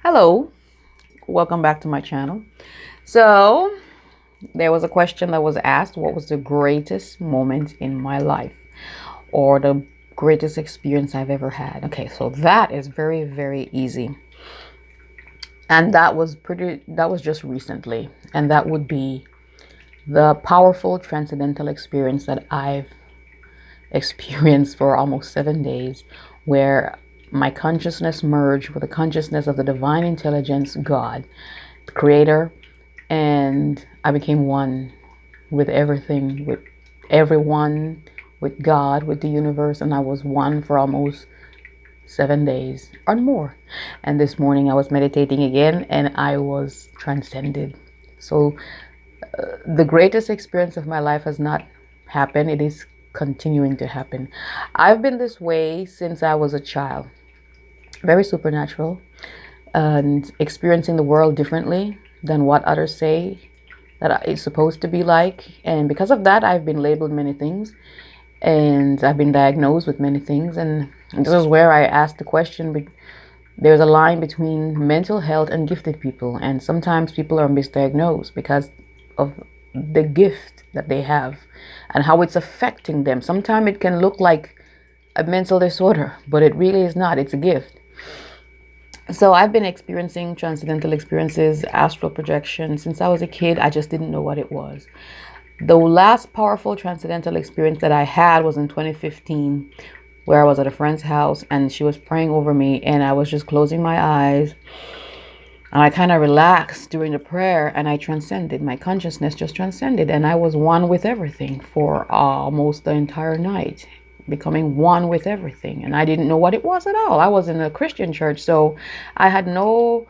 Hello, welcome back to my channel. So, there was a question that was asked, what was the greatest moment in my life or the greatest experience I've ever had? Okay, so that is very, very easy. And that was just recently. And that would be the powerful transcendental experience that I've experienced for almost 7 days, where my consciousness merged with the consciousness of the divine intelligence, God, the creator, and I became one with everything, with everyone, with God, with the universe, and I was one for almost 7 days or more. And this morning I was meditating again and I was transcended. So the greatest experience of my life has not happened, it is continuing to happen. I've been this way since I was a child, very supernatural, and experiencing the world differently than what others say that it's supposed to be like. And because of that, I've been labeled many things and I've been diagnosed with many things. And this is where I ask the question, there's a line between mental health and gifted people. And sometimes people are misdiagnosed because of the gift that they have and how it's affecting them. Sometimes it can look like a mental disorder, but it really is not. It's a gift. So I've been experiencing transcendental experiences, astral projection since I was a kid. I just didn't know what it was. The last powerful transcendental experience that I had was in 2015, where I was at a friend's house and she was praying over me, and I was just closing my eyes and I kind of relaxed during the prayer and I transcended. My consciousness just transcended and I was one with everything for almost the entire night, becoming one with everything. And I didn't know what it was at all. I was in a Christian church, so I had no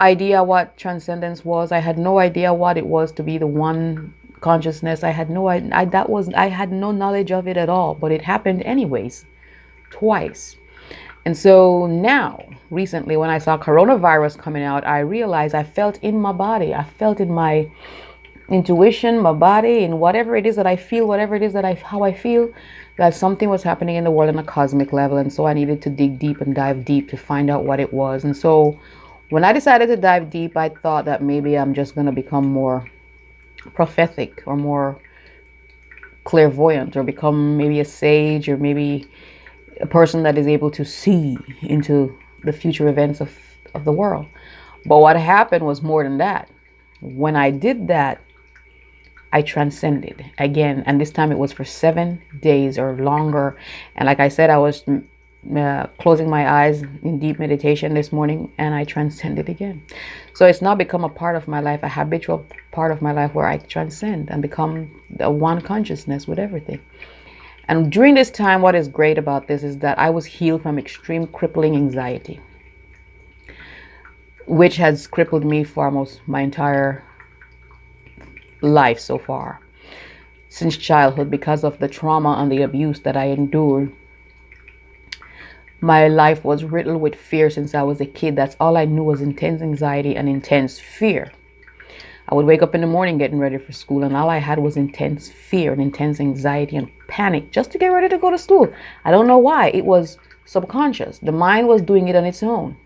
idea what transcendence was. I had no idea what it was to be the one consciousness. I had no I had no knowledge of it at all, but it happened anyways, twice. And so now, recently, when I saw coronavirus coming out, I realized I felt in my body, I felt in my intuition, my body, and whatever it is that I feel, whatever it is that how I feel, that something was happening in the world on a cosmic level. And so I needed to dig deep and dive deep to find out what it was. And so when I decided to dive deep, I thought that maybe I'm just going to become more prophetic or more clairvoyant or become maybe a sage or maybe a person that is able to see into the future events of the world. But what happened was more than that. When I did that, I transcended again, and this time it was for 7 days or longer. And like I said, I was closing my eyes in deep meditation this morning, and I transcended again. So it's now become a part of my life, a habitual part of my life, where I transcend and become a one consciousness with everything. And during this time, what is great about this is that I was healed from extreme crippling anxiety, which has crippled me for almost my entire life so far, since childhood, because of the trauma and the abuse that I endured. My life was riddled with fear since I was a kid. That's all I knew was intense anxiety and intense fear. I would wake up in the morning getting ready for school, and all I had was intense fear and intense anxiety and panic just to get ready to go to school. I don't know why. It was subconscious. The mind was doing it on its own.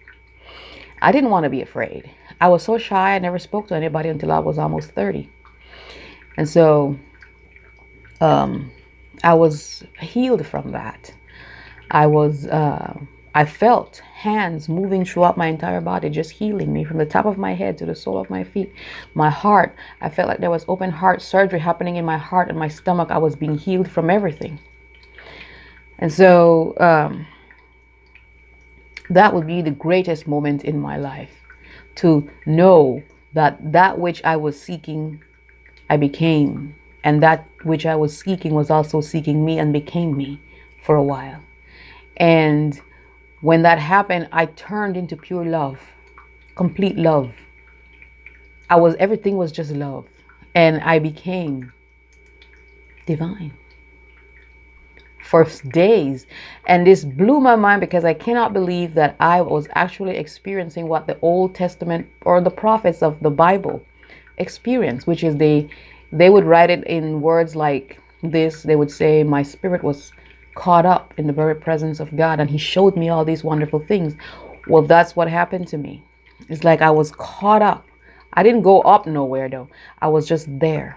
I didn't want to be afraid. I was so shy, I never spoke to anybody until I was almost 30. And so I was healed from that. I felt hands moving throughout my entire body, just healing me from the top of my head to the sole of my feet. My heart, I felt like there was open heart surgery happening in my heart and my stomach. I was being healed from everything. And so that would be the greatest moment in my life, to know that that which I was seeking, I became. And that which I was seeking was also seeking me and became me for a while. And when that happened, I turned into pure love, complete love. Everything was just love. And I became divine for days. And this blew my mind because I cannot believe that I was actually experiencing what the Old Testament or the prophets of the Bible experienced, which is they would write it in words like this. They would say, my spirit was caught up in the very presence of God, and he showed me all these wonderful things. Well, that's what happened to me. It's like I was caught up. I didn't go up nowhere though. I was just there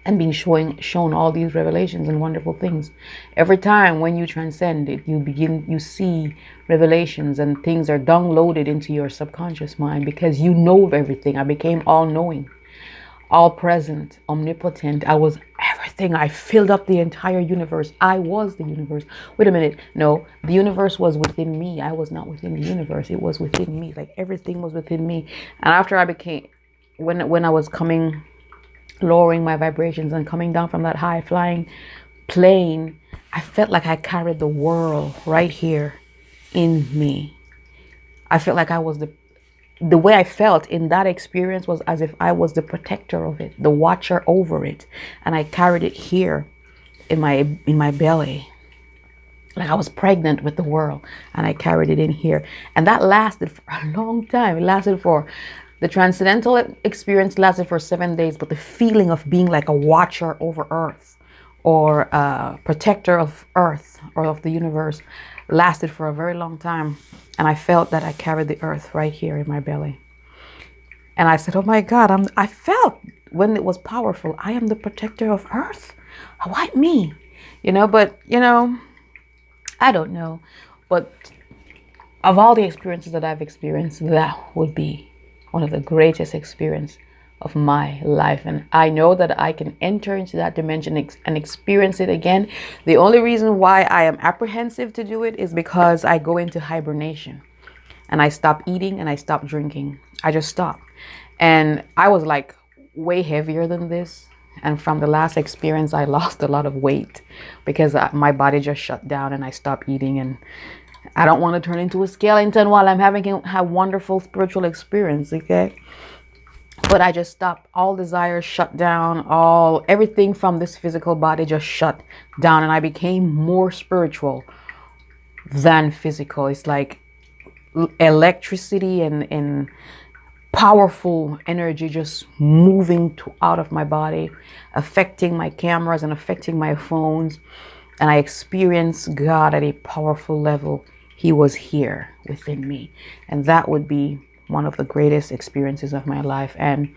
and being shown all these revelations and wonderful things. Every time when you transcend it, you see revelations and things are downloaded into your subconscious mind because you know everything. I became all knowing, all present, omnipotent. I was everything. I filled up the entire universe. I was the universe. Wait a minute. No, the universe was within me. I was not within the universe. It was within me. Like everything was within me. And after I became, when I was coming, lowering my vibrations and coming down from that high flying plane, I felt like I carried the world right here in me. I felt like I was the way I felt in that experience was as if I was the protector of it, the watcher over it, and I carried it here in my belly. Like I was pregnant with the world and I carried it in here. And that lasted for a long time. It lasted for the transcendental experience lasted for 7 days, but the feeling of being like a watcher over Earth or a protector of Earth or of the universe lasted for a very long time. And I felt that I carried the earth right here in my belly. And I said, oh my God, I felt when it was powerful, I am the protector of Earth. Why me? But I don't know. But of all the experiences that I've experienced, that would be one of the greatest experiences of my life. And I know that I can enter into that dimension and experience it again. The only reason why I am apprehensive to do it is because I go into hibernation and I stop eating and I stop drinking. I just stop. And I was like way heavier than this. And from the last experience, I lost a lot of weight because my body just shut down and I stopped eating. And I don't want to turn into a skeleton while I'm having a wonderful spiritual experience, okay? But I just stopped. All desires shut down. Everything from this physical body just shut down. And I became more spiritual than physical. It's like electricity and powerful energy just moving out of my body, affecting my cameras and affecting my phones. And I experienced God at a powerful level. He was here within me. And that would be one of the greatest experiences of my life. And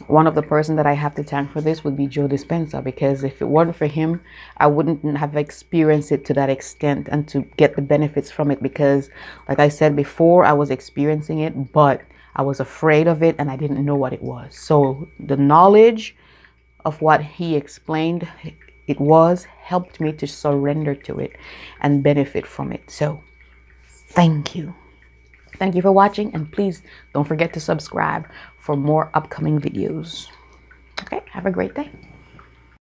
one of the person that I have to thank for this would be Joe Dispenza, because if it weren't for him, I wouldn't have experienced it to that extent and to get the benefits from it. Because like I said before, I was experiencing it, but I was afraid of it and I didn't know what it was. So the knowledge of what he explained it was helped me to surrender to it and benefit from it. So thank you. Thank you for watching, and please don't forget to subscribe for more upcoming videos. Okay, have a great day.